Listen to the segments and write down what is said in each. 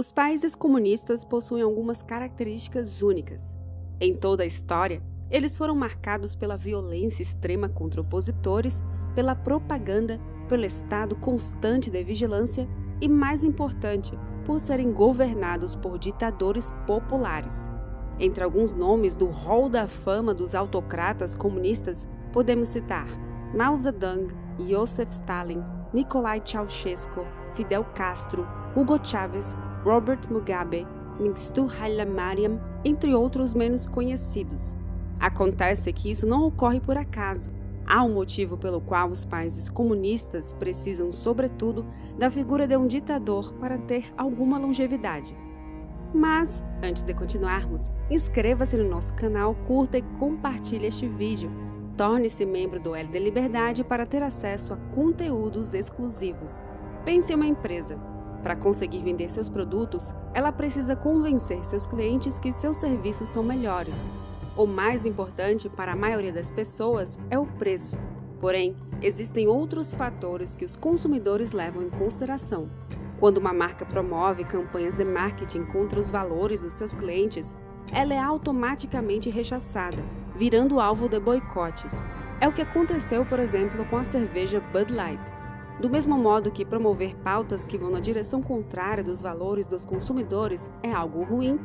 Os países comunistas possuem algumas características únicas. Em toda a história, eles foram marcados pela violência extrema contra opositores, pela propaganda, pelo estado constante de vigilância e, mais importante, por serem governados por ditadores populares. Entre alguns nomes do hall da fama dos autocratas comunistas, podemos citar Mao Zedong, Joseph Stalin, Nicolae Ceausescu, Fidel Castro, Hugo Chávez, Robert Mugabe, Mengistu Haile Mariam, entre outros menos conhecidos. Acontece que isso não ocorre por acaso. Há um motivo pelo qual os países comunistas precisam, sobretudo, da figura de um ditador para ter alguma longevidade. Mas, antes de continuarmos, inscreva-se no nosso canal, curta e compartilhe este vídeo. Torne-se membro do L de Liberdade para ter acesso a conteúdos exclusivos. Pense em uma empresa. Para conseguir vender seus produtos, ela precisa convencer seus clientes que seus serviços são melhores. O mais importante para a maioria das pessoas é o preço. Porém, existem outros fatores que os consumidores levam em consideração. Quando uma marca promove campanhas de marketing contra os valores dos seus clientes, ela é automaticamente rechaçada, virando alvo de boicotes. É o que aconteceu, por exemplo, com a cerveja Bud Light. Do mesmo modo que promover pautas que vão na direção contrária dos valores dos consumidores é algo ruim,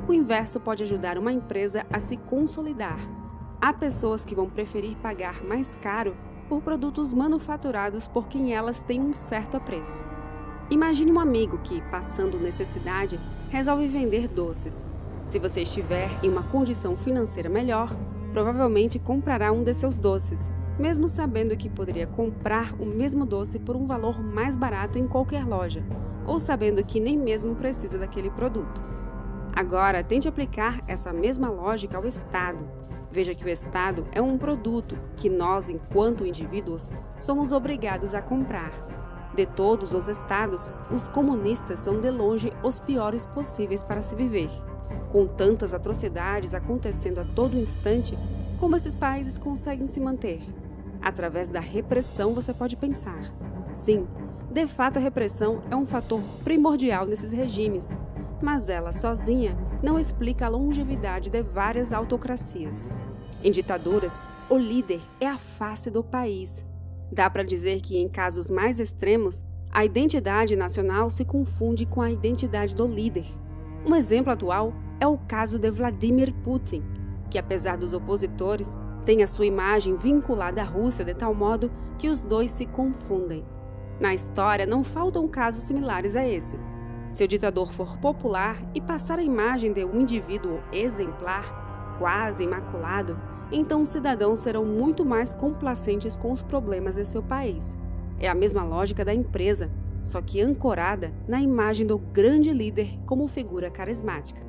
o inverso pode ajudar uma empresa a se consolidar. Há pessoas que vão preferir pagar mais caro por produtos manufaturados por quem elas têm um certo apreço. Imagine um amigo que, passando necessidade, resolve vender doces. Se você estiver em uma condição financeira melhor, provavelmente comprará um de seus doces, mesmo sabendo que poderia comprar o mesmo doce por um valor mais barato em qualquer loja, ou sabendo que nem mesmo precisa daquele produto. Agora, tente aplicar essa mesma lógica ao Estado. Veja que o Estado é um produto que nós, enquanto indivíduos, somos obrigados a comprar. De todos os estados, os comunistas são de longe os piores possíveis para se viver. Com tantas atrocidades acontecendo a todo instante, como esses países conseguem se manter? Através da repressão, você pode pensar. Sim, de fato a repressão é um fator primordial nesses regimes, mas ela sozinha não explica a longevidade de várias autocracias. Em ditaduras, o líder é a face do país. Dá para dizer que, em casos mais extremos, a identidade nacional se confunde com a identidade do líder. Um exemplo atual é o caso de Vladimir Putin, que, apesar dos opositores, tem a sua imagem vinculada à Rússia de tal modo que os dois se confundem. Na história, não faltam casos similares a esse. Se o ditador for popular e passar a imagem de um indivíduo exemplar, quase imaculado, então os cidadãos serão muito mais complacentes com os problemas de seu país. É a mesma lógica da empresa, só que ancorada na imagem do grande líder como figura carismática.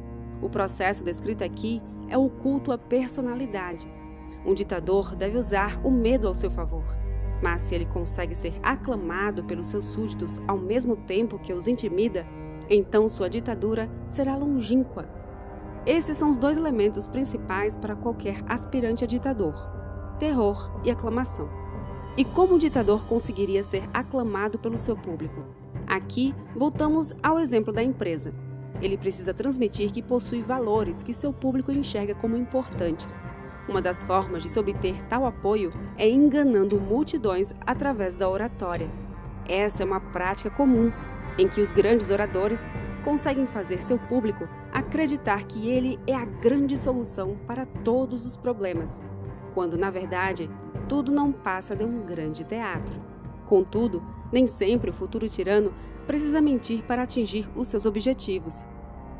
O processo descrito aqui é o culto à personalidade. Um ditador deve usar o medo ao seu favor, mas se ele consegue ser aclamado pelos seus súditos ao mesmo tempo que os intimida, então sua ditadura será longínqua. Esses são os dois elementos principais para qualquer aspirante a ditador: terror e aclamação. E como o ditador conseguiria ser aclamado pelo seu público? Aqui, voltamos ao exemplo da empresa. Ele precisa transmitir que possui valores que seu público enxerga como importantes. Uma das formas de se obter tal apoio é enganando multidões através da oratória. Essa é uma prática comum, em que os grandes oradores conseguem fazer seu público acreditar que ele é a grande solução para todos os problemas, quando, na verdade, tudo não passa de um grande teatro. Contudo, nem sempre o futuro tirano precisa mentir para atingir os seus objetivos.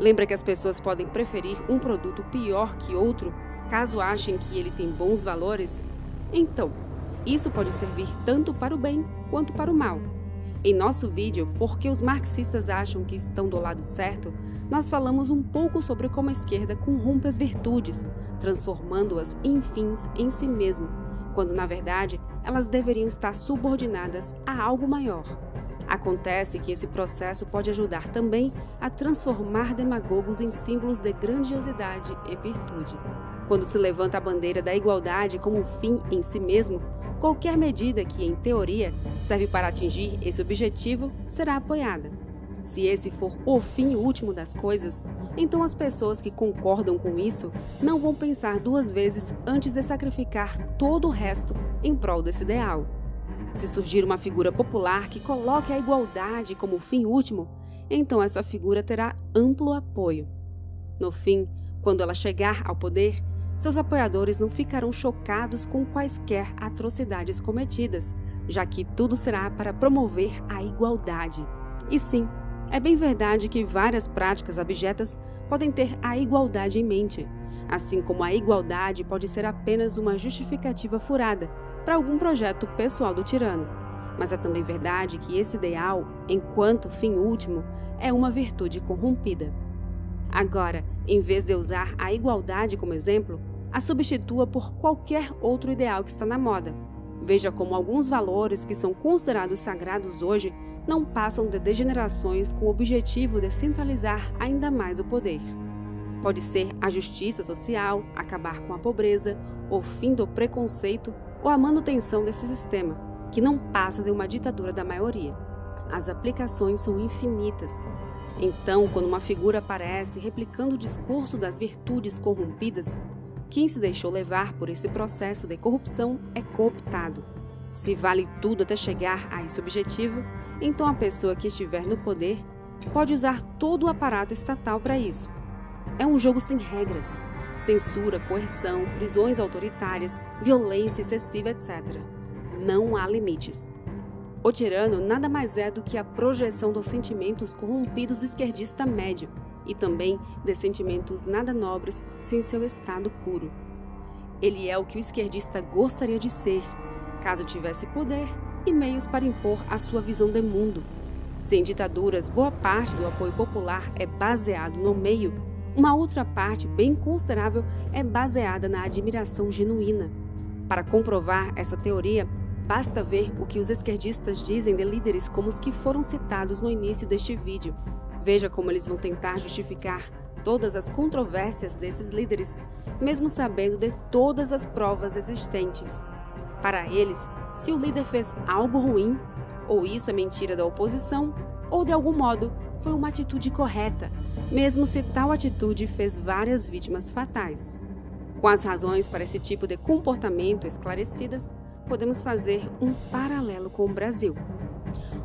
Lembra que as pessoas podem preferir um produto pior que outro, caso achem que ele tem bons valores? Então, isso pode servir tanto para o bem quanto para o mal. Em nosso vídeo, Por que os marxistas acham que estão do lado certo, nós falamos um pouco sobre como a esquerda corrompe as virtudes, transformando-as em fins em si mesmo, quando na verdade elas deveriam estar subordinadas a algo maior. Acontece que esse processo pode ajudar também a transformar demagogos em símbolos de grandiosidade e virtude. Quando se levanta a bandeira da igualdade como fim em si mesmo, qualquer medida que, em teoria, serve para atingir esse objetivo será apoiada. Se esse for o fim último das coisas, então as pessoas que concordam com isso não vão pensar duas vezes antes de sacrificar todo o resto em prol desse ideal. Se surgir uma figura popular que coloque a igualdade como fim último, então essa figura terá amplo apoio. No fim, quando ela chegar ao poder, seus apoiadores não ficarão chocados com quaisquer atrocidades cometidas, já que tudo será para promover a igualdade. E sim, é bem verdade que várias práticas abjetas podem ter a igualdade em mente, assim como a igualdade pode ser apenas uma justificativa furada para algum projeto pessoal do tirano. Mas é também verdade que esse ideal, enquanto fim último, é uma virtude corrompida. Agora, em vez de usar a igualdade como exemplo, a substitua por qualquer outro ideal que está na moda. Veja como alguns valores que são considerados sagrados hoje não passam de degenerações com o objetivo de centralizar ainda mais o poder. Pode ser a justiça social, acabar com a pobreza, o fim do preconceito ou a manutenção desse sistema, que não passa de uma ditadura da maioria. As aplicações são infinitas. Então, quando uma figura aparece replicando o discurso das virtudes corrompidas, quem se deixou levar por esse processo de corrupção é cooptado. Se vale tudo até chegar a esse objetivo, então a pessoa que estiver no poder pode usar todo o aparato estatal para isso. É um jogo sem regras. Censura, coerção, prisões autoritárias, violência excessiva, etc. Não há limites. O tirano nada mais é do que a projeção dos sentimentos corrompidos do esquerdista médio e também de sentimentos nada nobres sem seu estado puro. Ele é o que o esquerdista gostaria de ser, caso tivesse poder e meios para impor a sua visão de mundo. Se em ditaduras boa parte do apoio popular é baseado no meio, uma outra parte bem considerável é baseada na admiração genuína. Para comprovar essa teoria, basta ver o que os esquerdistas dizem de líderes como os que foram citados no início deste vídeo. Veja como eles vão tentar justificar todas as controvérsias desses líderes, mesmo sabendo de todas as provas existentes. Para eles, se o líder fez algo ruim, ou isso é mentira da oposição, ou de algum modo foi uma atitude correta, mesmo se tal atitude fez várias vítimas fatais. Com as razões para esse tipo de comportamento esclarecidas, podemos fazer um paralelo com o Brasil.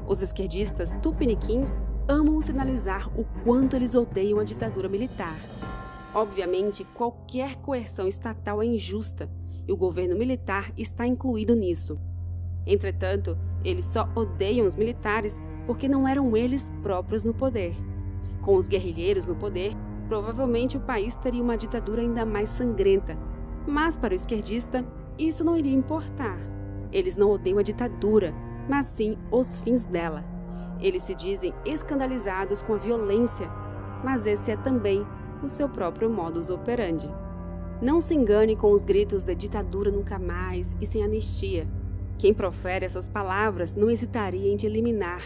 Os esquerdistas tupiniquins amam sinalizar o quanto eles odeiam a ditadura militar. Obviamente, qualquer coerção estatal é injusta, e o governo militar está incluído nisso. Entretanto, eles só odeiam os militares porque não eram eles próprios no poder. Com os guerrilheiros no poder, provavelmente o país teria uma ditadura ainda mais sangrenta. Mas para o esquerdista, isso não iria importar. Eles não odeiam a ditadura, mas sim os fins dela. Eles se dizem escandalizados com a violência, mas esse é também o seu próprio modus operandi. Não se engane com os gritos de ditadura nunca mais e sem anistia. Quem profere essas palavras não hesitaria em te eliminar,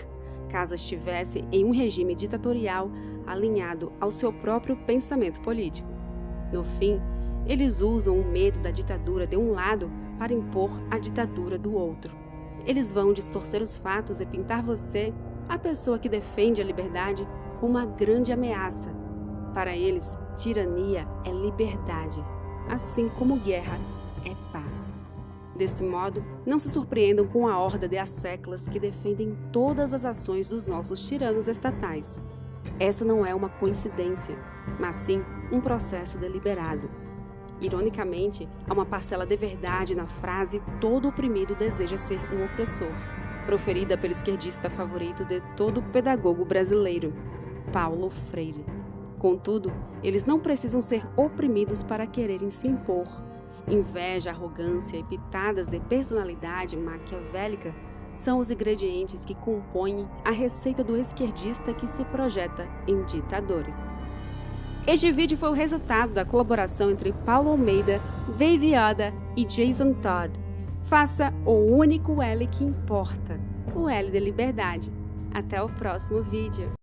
caso estivesse em um regime ditatorial alinhado ao seu próprio pensamento político. No fim, eles usam o medo da ditadura de um lado para impor a ditadura do outro. Eles vão distorcer os fatos e pintar você, a pessoa que defende a liberdade, como uma grande ameaça. Para eles, tirania é liberdade, assim como guerra é paz. Desse modo, não se surpreendam com a horda de asseclas que defendem todas as ações dos nossos tiranos estatais. Essa não é uma coincidência, mas sim um processo deliberado. Ironicamente, há uma parcela de verdade na frase "todo oprimido deseja ser um opressor", proferida pelo esquerdista favorito de todo pedagogo brasileiro, Paulo Freire. Contudo, eles não precisam ser oprimidos para quererem se impor. Inveja, arrogância e pitadas de personalidade maquiavélica são os ingredientes que compõem a receita do esquerdista que se projeta em ditadores. Este vídeo foi o resultado da colaboração entre Paulo Almeida, Baby Yoda e Jason Todd. Faça o único L que importa, o L de liberdade. Até o próximo vídeo.